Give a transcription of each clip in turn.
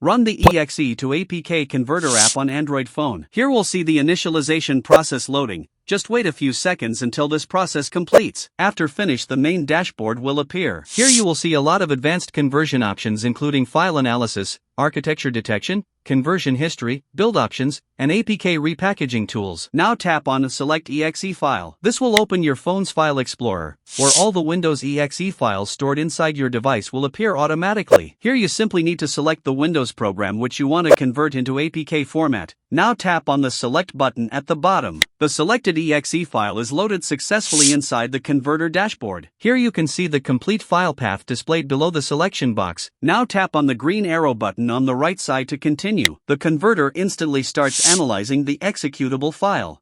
Run the EXE to APK Converter app on Android phone. Here we'll see the initialization process loading. Just wait a few seconds until this process completes. After finish, the main dashboard will appear. Here you will see a lot of advanced conversion options including file analysis, architecture detection, conversion history, build options, and APK repackaging tools. Now tap on and select EXE file. This will open your phone's file explorer, where all the Windows EXE files stored inside your device will appear automatically. Here you simply need to select the Windows program which you want to convert into APK format. Now tap on the select button at the bottom. The selected EXE file is loaded successfully inside the converter dashboard. Here you can see the complete file path displayed below the selection box. Now tap on the green arrow button on the right side to continue. The converter instantly starts analyzing the executable file.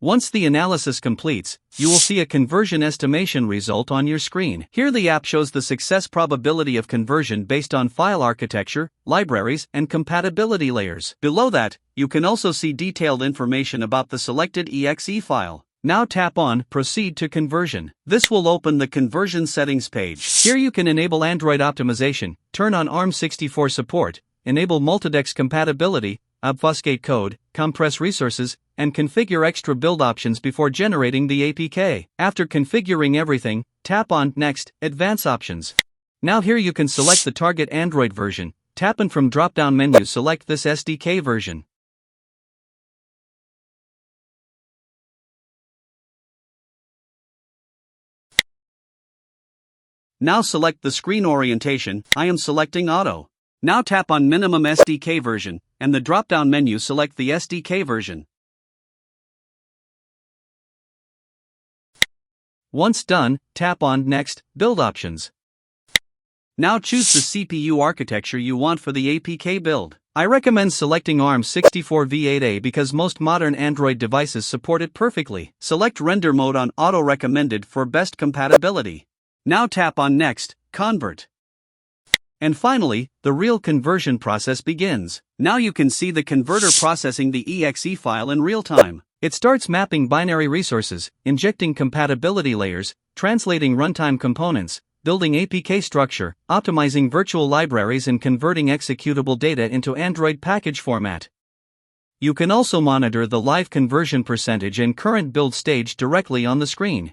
Once the analysis completes, you will see a conversion estimation result on your screen. Here the app shows the success probability of conversion based on file architecture, libraries, and compatibility layers. Below that, you can also see detailed information about the selected EXE file. Now tap on Proceed to Conversion. This will open the conversion settings page. Here you can enable Android optimization, turn on ARM64 support, enable multidex compatibility, obfuscate code, compress resources, and configure extra build options before generating the APK. After configuring everything, tap on Next, Advanced Options. Now here you can select the target Android version. Tap and from drop-down menu select this SDK version. Now select the screen orientation. I am selecting Auto. Now tap on Minimum SDK version, and the drop-down menu select the SDK version. Once done, tap on Next, Build Options. Now choose the CPU architecture you want for the APK build. I recommend selecting ARM64 v8a because most modern Android devices support it perfectly. Select Render Mode on Auto recommended for best compatibility. Now tap on Next, Convert. And finally, the real conversion process begins. Now you can see the converter processing the EXE file in real time. It starts mapping binary resources, injecting compatibility layers, translating runtime components, building APK structure, optimizing virtual libraries and converting executable data into Android package format. You can also monitor the live conversion percentage and current build stage directly on the screen.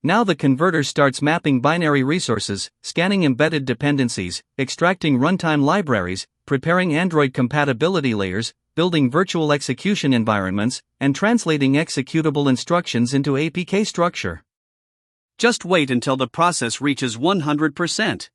Now the converter starts mapping binary resources, scanning embedded dependencies, extracting runtime libraries, preparing Android compatibility layers, building virtual execution environments, and translating executable instructions into APK structure. Just wait until the process reaches 100%.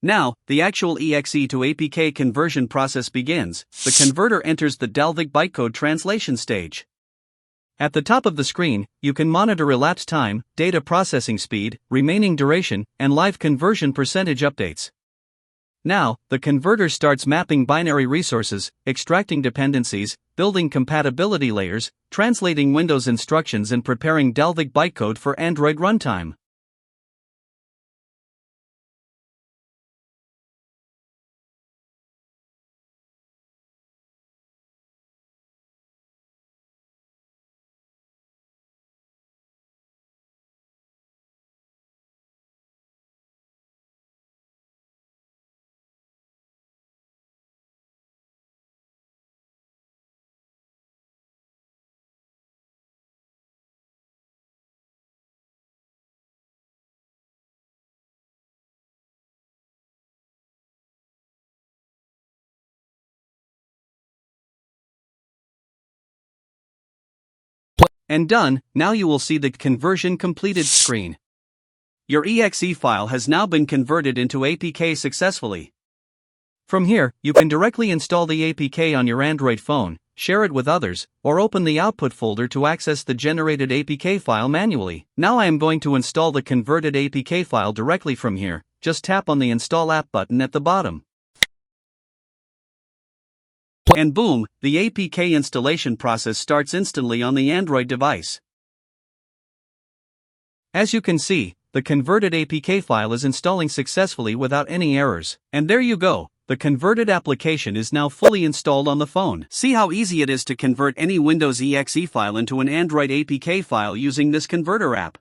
Now, the actual EXE to APK conversion process begins. The converter enters the Dalvik bytecode translation stage. At the top of the screen, you can monitor elapsed time, data processing speed, remaining duration, and live conversion percentage updates. Now, the converter starts mapping binary resources, extracting dependencies, building compatibility layers, translating Windows instructions and preparing Dalvik bytecode for Android runtime. And done, now you will see the conversion completed screen. Your EXE file has now been converted into APK successfully. From here, you can directly install the APK on your Android phone, share it with others, or open the output folder to access the generated APK file manually. Now I am going to install the converted APK file directly from here. Just tap on the Install App button at the bottom. And boom, the APK installation process starts instantly on the Android device. As you can see, the converted APK file is installing successfully without any errors. And there you go. The converted application is now fully installed on the phone. See how easy it is to convert any Windows EXE file into an Android APK file using this converter app.